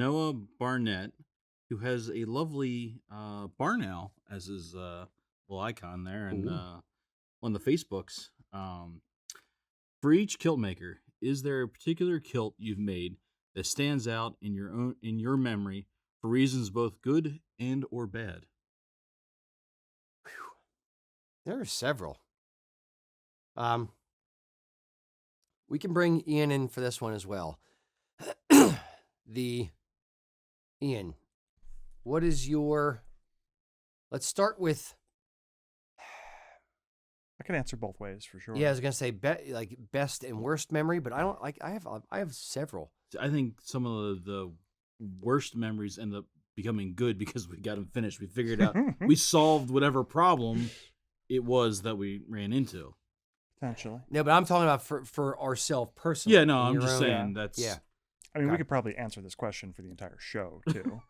Noah Barnett, who has a lovely barn owl as his little icon there, and Ooh. on the Facebooks. For each kilt maker, is there a particular kilt you've made that stands out in your memory for reasons both good and or bad? There are several. Um, we can bring Ian in for this one as well. Ian, what is your? Let's start with. I can answer both ways for sure. Yeah, I was gonna say like best and worst memory, but I don't like. I have several. I think some of the worst memories end up becoming good because we got them finished. We figured out we solved whatever problem it was that we ran into. Potentially. No, but I'm talking about for ourselves personally. Yeah, no, in I'm your just own- saying that's Yeah, I mean, Okay. we could probably answer this question for the entire show too.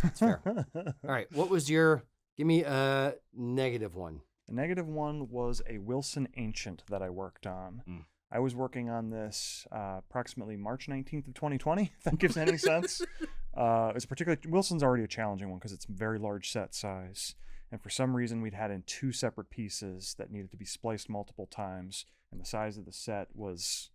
that's fair. All right, what was your? Give me a negative one. The negative one was a Wilson Ancient that I worked on. Mm. I was working on this approximately March 19th of 2020, if that gives any sense. It's particularly, Wilson's already a challenging one because it's very large set size. And for some reason, we'd had in two separate pieces that needed to be spliced multiple times. And the size of the set was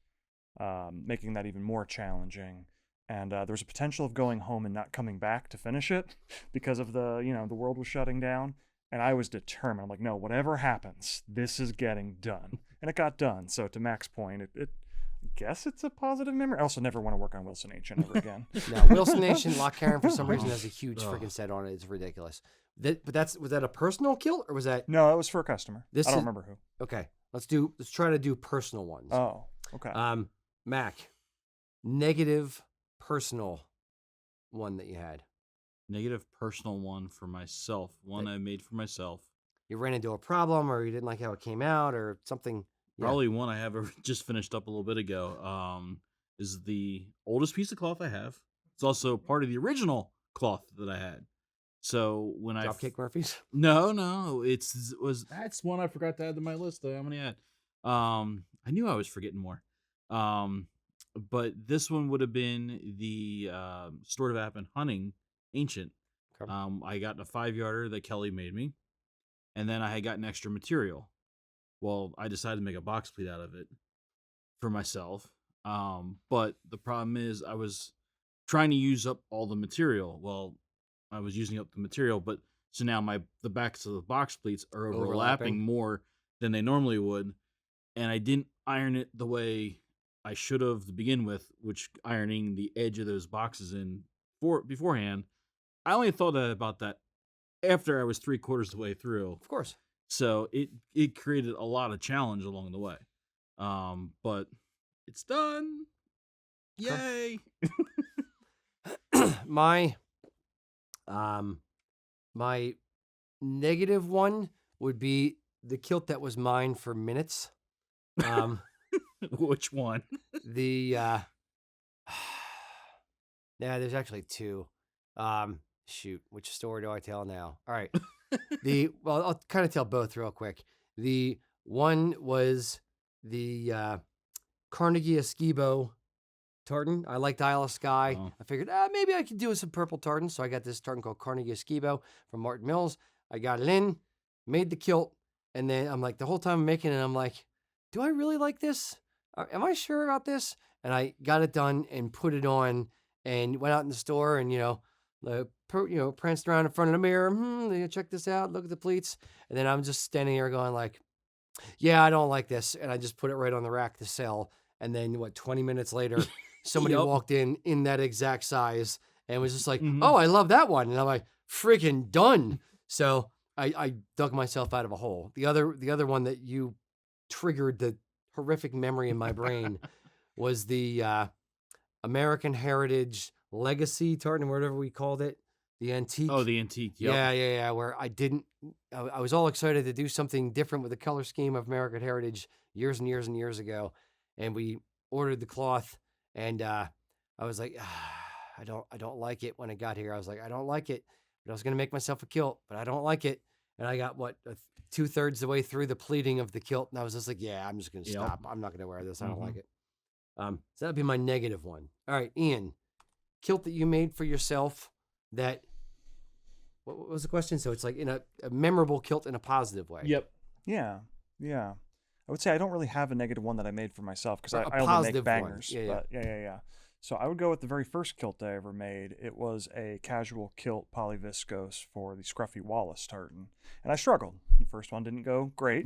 making that even more challenging. And there was a potential of going home and not coming back to finish it because of the world was shutting down. And I was determined. I'm like, no, whatever happens, this is getting done. And it got done. So to Mac's point, I guess it's a positive memory. I also never want to work on Wilson Ancient ever again. Now, Wilson Nation Lock Karen for some reason has a huge freaking set on it. It's ridiculous. Was that a personal kilt or was that No, it was for a customer. This I don't is- remember who. okay? Let's try to do personal ones. Oh, okay. Mac, negative personal one that you had. negative personal one for myself. One I made for myself. You ran into a problem or you didn't like how it came out or something. Yeah. Probably one I have just finished up a little bit ago. Is the oldest piece of cloth I have. It's also part of the original cloth that I had. So when Dropkick Murphys. No, that's one I forgot to add to my list. How many I had? I knew I was forgetting more. But this one would have been the Stored of Appen Hunting Ancient. Okay. I got a 5-yarder that Kelly made me, and then I had gotten extra material. Well, I decided to make a box pleat out of it for myself. But the problem is I was trying to use up all the material. Well, I was using up the material, but so now the backs of the box pleats are overlapping more than they normally would, and I didn't iron it the way I should have to begin with, which ironing the edge of those boxes in beforehand. I only thought about that after I was 3/4 of the way through. Of course. So it created a lot of challenge along the way. But it's done. Yay. My negative one would be the kilt that was mine for minutes. Which one? Yeah, there's actually two. Shoot, which story do I tell now? All right. Well, I'll kind of tell both real quick. The one was the Carnegie Esquibo tartan. I liked Isle of Skye. Oh. I figured, maybe I could do some purple tartan. So I got this tartan called Carnegie Esquibo from Martin Mills. I got it in, made the kilt, and then I'm like, the whole time I'm making it, I'm like, do I really like this? Am I sure about this? And I got it done and put it on and went out in the store and, pranced around in front of the mirror. Check this out. Look at the pleats. And then I'm just standing here going like, yeah, I don't like this. And I just put it right on the rack to sell. And then 20 minutes later, somebody Yep. walked in that exact size and was just like, Mhm. oh, I love that one. And I'm like, freaking done. So I dug myself out of a hole. The other one that you triggered the horrific memory in my brain was the American Heritage Legacy tartan, whatever we called it, the antique. Oh, the antique. Yep. Yeah. Where I was all excited to do something different with the color scheme of American Heritage years and years and years ago, and we ordered the cloth, and I was like, I don't like it. When I got here, I was like, I don't like it, but I was gonna make myself a kilt, but I don't like it, and I got 2/3 the way through the pleating of the kilt, and I was just like, yeah, I'm just gonna stop. I'm not gonna wear this. I don't like it. So that'd be my negative one. All right, Ian, kilt that you made for yourself that, what was the question? So it's like in a memorable kilt in a positive way. Yep. Yeah, yeah. I would say I don't really have a negative one that I made for myself because A I only positive make one. bangers. Yeah, yeah. But yeah. So I would go with the very first kilt I ever made. It was a casual kilt polyviscose for the Scruffy Wallace tartan. And I struggled. The first one didn't go great.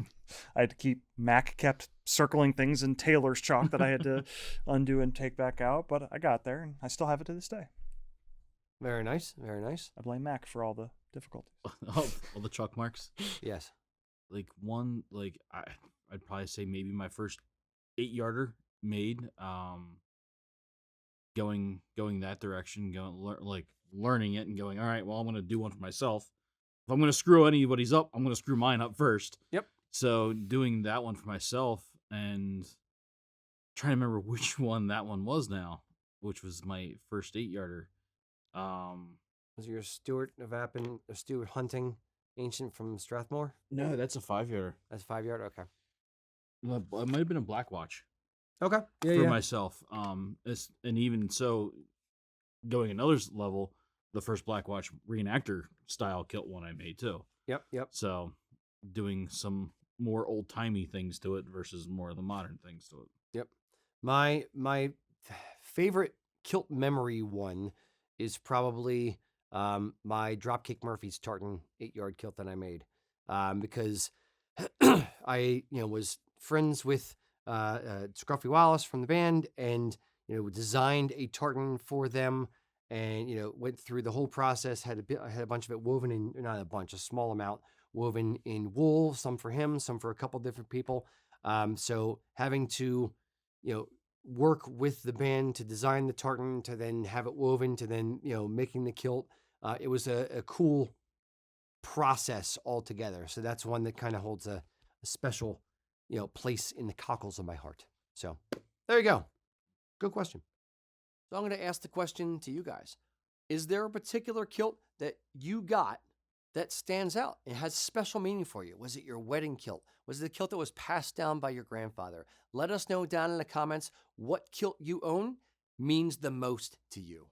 I had to Mac kept circling things in tailor's chalk that I had to undo and take back out. But I got there, and I still have it to this day. Very nice. Very nice. I blame Mac for all the difficulties. All the chalk marks. Yes. Like I'd probably say maybe my first 8-yarder made. Going that direction, learning it and going, all right, well, I'm going to do one for myself. If I'm going to screw anybody's up, I'm going to screw mine up first. Yep. So doing that one for myself and trying to remember which one that one was now, which was my first 8-yarder. Was it your Stuart of Appin, Stuart Hunting Ancient from Strathmore? No, that's a 5-yarder. That's 5-yard. Okay. It might have been a Black Watch. Okay. Yeah, For myself. And even so, going another level, the first Black Watch reenactor style kilt one I made too. Yep. So doing some more old timey things to it versus more of the modern things to it. Yep. My favorite kilt memory one is probably my Dropkick Murphy's tartan 8-yard kilt that I made, because I was friends with Scruffy Wallace from the band, and designed a tartan for them, and went through the whole process. Had a bunch of it woven in, not a bunch, a small amount woven in wool. Some for him, some for a couple different people. So having to work with the band to design the tartan, to then have it woven, to then making the kilt. It was a cool process altogether. So that's one that kind of holds a special place in the cockles of my heart. So there you go. Good question. So I'm going to ask the question to you guys. Is there a particular kilt that you got that stands out and has special meaning for you? Was it your wedding kilt? Was it the kilt that was passed down by your grandfather? Let us know down in the comments what kilt you own means the most to you.